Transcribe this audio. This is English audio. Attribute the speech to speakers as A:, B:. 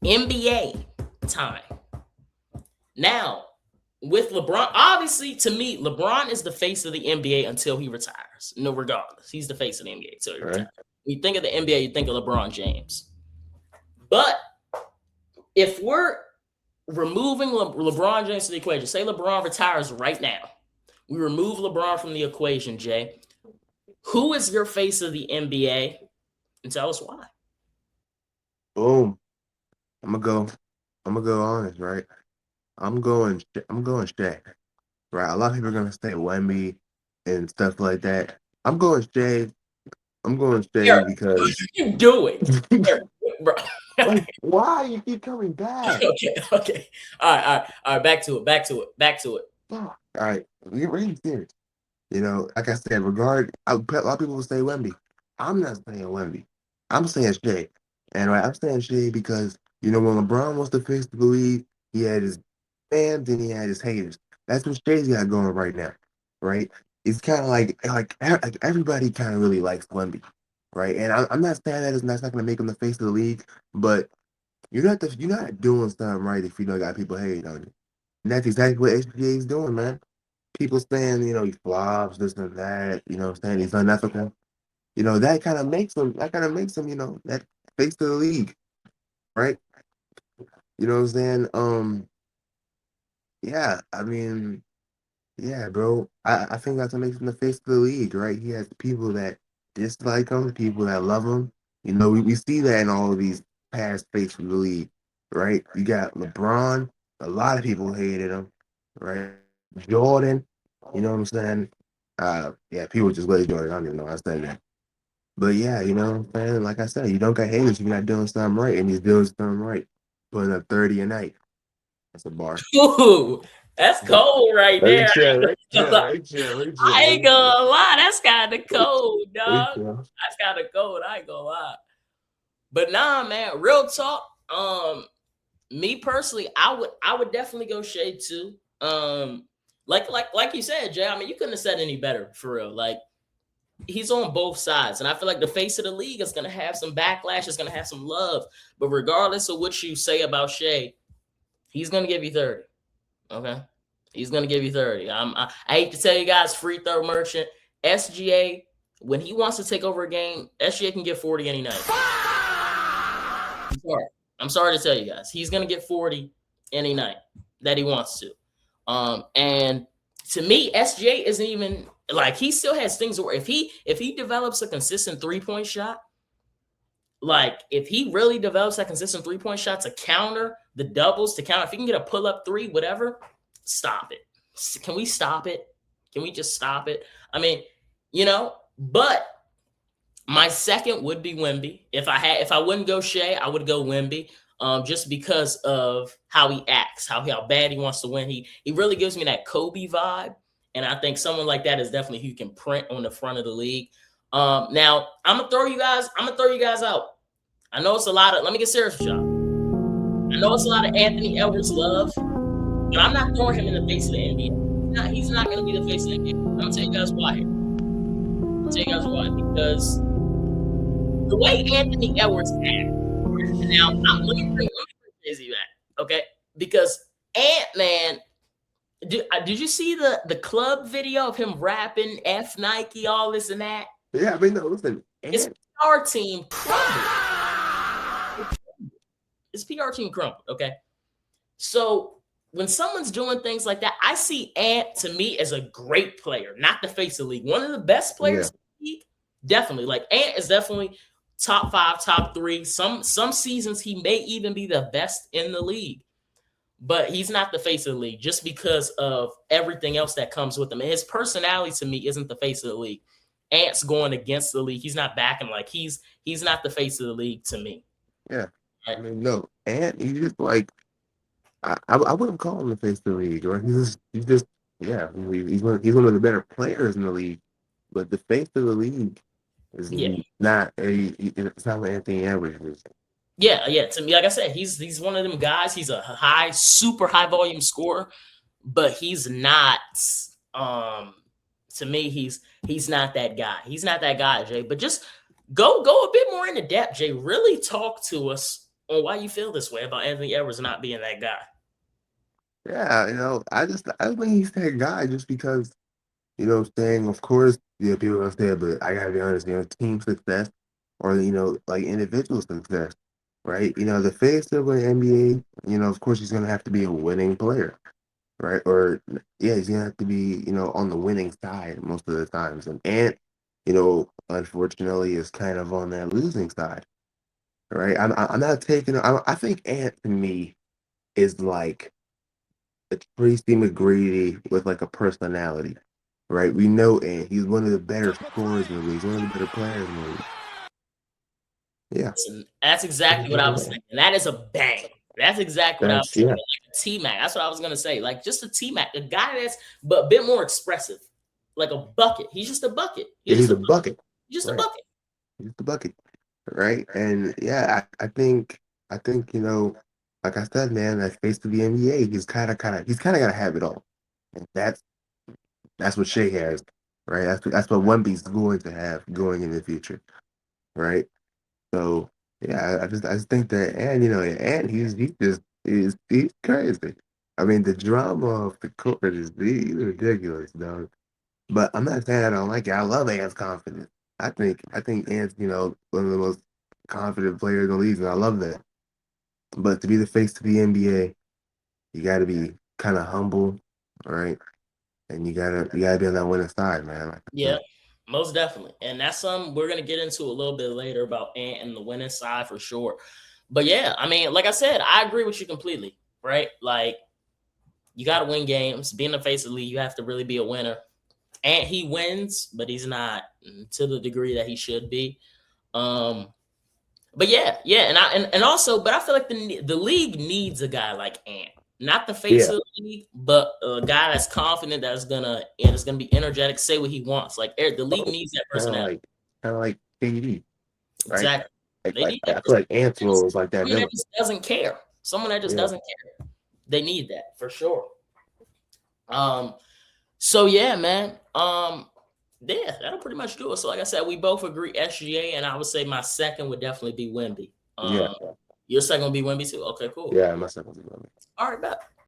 A: NBA time. Now, with LeBron, obviously to me, LeBron is the face of the NBA until he retires. No, regardless, he's the face of the NBA until he
B: Right.
A: retires. When you think of the NBA, you think of LeBron James. But if we're removing LeBron James from the equation, say LeBron retires right now, we remove LeBron from the equation, Jay. Who is your face of the NBA? And tell us why.
B: Boom. I'm gonna go. I'm gonna go honest, right? I'm going Shaq. Right. A lot of people are gonna say Wemby and stuff like that. I'm going Shaq. I'm going Shaq
A: Eric, what
B: because
A: are you doing? Eric, bro.
B: like why you keep coming back?
A: Okay, okay. All right. Back to it. Back to it.
B: Fuck. All right, we're really serious. You know, like I said, a lot of people will say Wemby. I'm not saying Wemby. I'm saying Shea. And right, I'm saying Shea because, you know, when LeBron was the face of the league, he had his fans and he had his haters. That's what Shea's got going right now, right? It's kind of like everybody kind of really likes Wemby, right? And I'm not saying that's not going to make him the face of the league, but you're not doing something right if you don't got people hating on you. And that's exactly what HGA is doing, man. People saying, you know, he flops, this and that, you know what I'm saying, he's unethical. You know, that kind of makes him, you know, that face of the league, right? You know what I'm saying? Yeah, I mean, yeah, bro. I think that's what makes him the face of the league, right? He has people that dislike him, people that love him. You know, we see that in all of these past faces of the league, right? You got LeBron, a lot of people hated him, right? Jordan, you know what I'm saying? Yeah, people just let Jordan. I don't even know how I said that. But yeah, you know what I'm saying? Like I said, you don't got haters if you're not doing something right, and he's doing something right. Putting up 30 a night. That's a bar.
A: Ooh, that's
B: But
A: cold right
B: let me
A: there.
B: chill, let me chill, let me chill, let me chill,
A: I
B: let
A: ain't
B: me chill.
A: gonna lie, that's kind of cold,
B: Let me
A: dog.
B: chill.
A: That's kind of cold. I ain't gonna lie. But nah, man, real talk. Me personally, I would definitely go Shade too. Like you said, Jay. I mean, you couldn't have said any better for real. Like he's on both sides, and I feel like the face of the league is gonna have some backlash. It's gonna have some love, but regardless of what you say about Shea, he's gonna give you 30. Okay, he's gonna give you 30. I hate to tell you guys, free throw merchant SGA. When he wants to take over a game, SGA can get 40 any night. I'm sorry. I'm sorry to tell you guys. He's gonna get 40 any night that he wants to. And to me, SJ isn't even like he still has things where if he develops a consistent 3-point shot, like if he really develops that consistent 3-point shot to counter the doubles, to counter if he can get a pull-up three, whatever, stop it. Can we stop it? Can we just stop it? I mean, but my second would be Wemby. If I wouldn't go Shea, I would go Wemby. Just because of how he acts, how bad he wants to win. He really gives me that Kobe vibe, and I think someone like that is definitely who you can print on the front of the league. Now I'm gonna throw you guys. I'm gonna throw you guys out. I know it's a lot of. Let me get serious with y'all. I know it's a lot of Anthony Edwards love, but I'm not throwing him in the face of the NBA. He's not gonna be the face of the NBA. I'm gonna tell you guys why. I'll tell you guys why. Because the way Anthony Edwards acts. Now, let me bring Jay-Z back, okay? Because Ant Man, did you see the club video of him rapping F Nike, all this and that?
B: Yeah, I mean, no, listen,
A: His
B: and
A: PR team crumbled. His PR team crumbled, okay? So when someone's doing things like that, I see Ant to me as a great player, not the face of the league. One of the best
B: yeah,
A: players in the league, definitely. Like Ant is definitely top five, top three. Some seasons he may even be the best in the league, but he's not the face of the league just because of everything else that comes with him. And his personality to me isn't the face of the league. Ant's going against the league. He's not backing like he's not the face of the league to me.
B: yeah.
A: Right?
B: I mean, no, and he's just like I wouldn't call him the face of the league, right? He's just yeah, he's one of the better players in the league, but the face of the league is
A: Yeah.
B: not it's not what Anthony Edwards is.
A: Yeah. To me, like I said, he's one of them guys. He's a super high volume scorer, but he's not. Um, to me, he's not that guy. He's not that guy, Jay. But just go a bit more into depth, Jay. Really talk to us on why you feel this way about Anthony Edwards not being that guy.
B: Yeah, I think he's that guy just because, saying, of course, people are gonna say it, but I gotta be honest, team success or, like individual success, right? The face of an NBA, of course he's gonna have to be a winning player, right? Or yeah, he's gonna have to be, on the winning side most of the times. And Ant, unfortunately is kind of on that losing side, right? I'm not taking I think Ant to me is like a Tracy McGrady with like a personality, right? We know Ant. He's one of the better scorers in the league. He's one of the better players in the league. Yeah.
A: And that's exactly what I was thinking. That is a bang. That's exactly what I was
B: That's
A: thinking.
B: yeah.
A: Like a T-Mac. That's what I was gonna say. Like just a T-Mac, a guy that's but a bit more expressive, like a bucket. He's just a bucket.
B: Yeah, he's a bucket.
A: He's just a
B: Right.
A: bucket.
B: He's the bucket. Right. And yeah, I think, like I said, man, that face of the NBA, he's kinda gotta have it all. And that's what Shea has, right? That's what Wemby's going to have going in the future. Right. So yeah, I just think that, and he's crazy. I mean, the drama of the court is he's ridiculous, dog. But I'm not saying I don't like it. I love Ant's confidence. I think Ant's one of the most confident players in the league, and I love that. But to be the face of the NBA, you got to be kind of humble, right? And you gotta be on that winning side, man. Like I
A: Yeah,
B: said.
A: most definitely. And that's something we're gonna get into a little bit later about Ant and the winning side for sure. But yeah, I mean, like I said, I agree with you completely, right? Like you gotta win games. Being the face of the league, you have to really be a winner. And he wins, but he's not to the degree that he should be. But yeah, and also, but I feel like the league needs a guy like Ant, not the face
B: Yeah,
A: of the league, but a guy that's confident that's gonna be energetic, say what he wants. Like the league needs that
B: kind of
A: personality.
B: like kind of like KD, right?
A: Exactly.
B: Like,
A: They
B: like
A: need
B: I
A: that
B: feel like Ant's role is like that
A: someone that
B: villain.
A: just doesn't care. Someone that just
B: Yeah.
A: doesn't care. They need that for sure. Um, so yeah, man. Yeah, that'll pretty much do it. So, like I said, we both agree SGA, and I would say my second would definitely be Wemby.
B: Yeah.
A: Your second would be Wemby too. Okay, cool.
B: Yeah, my second.
A: All right, bet.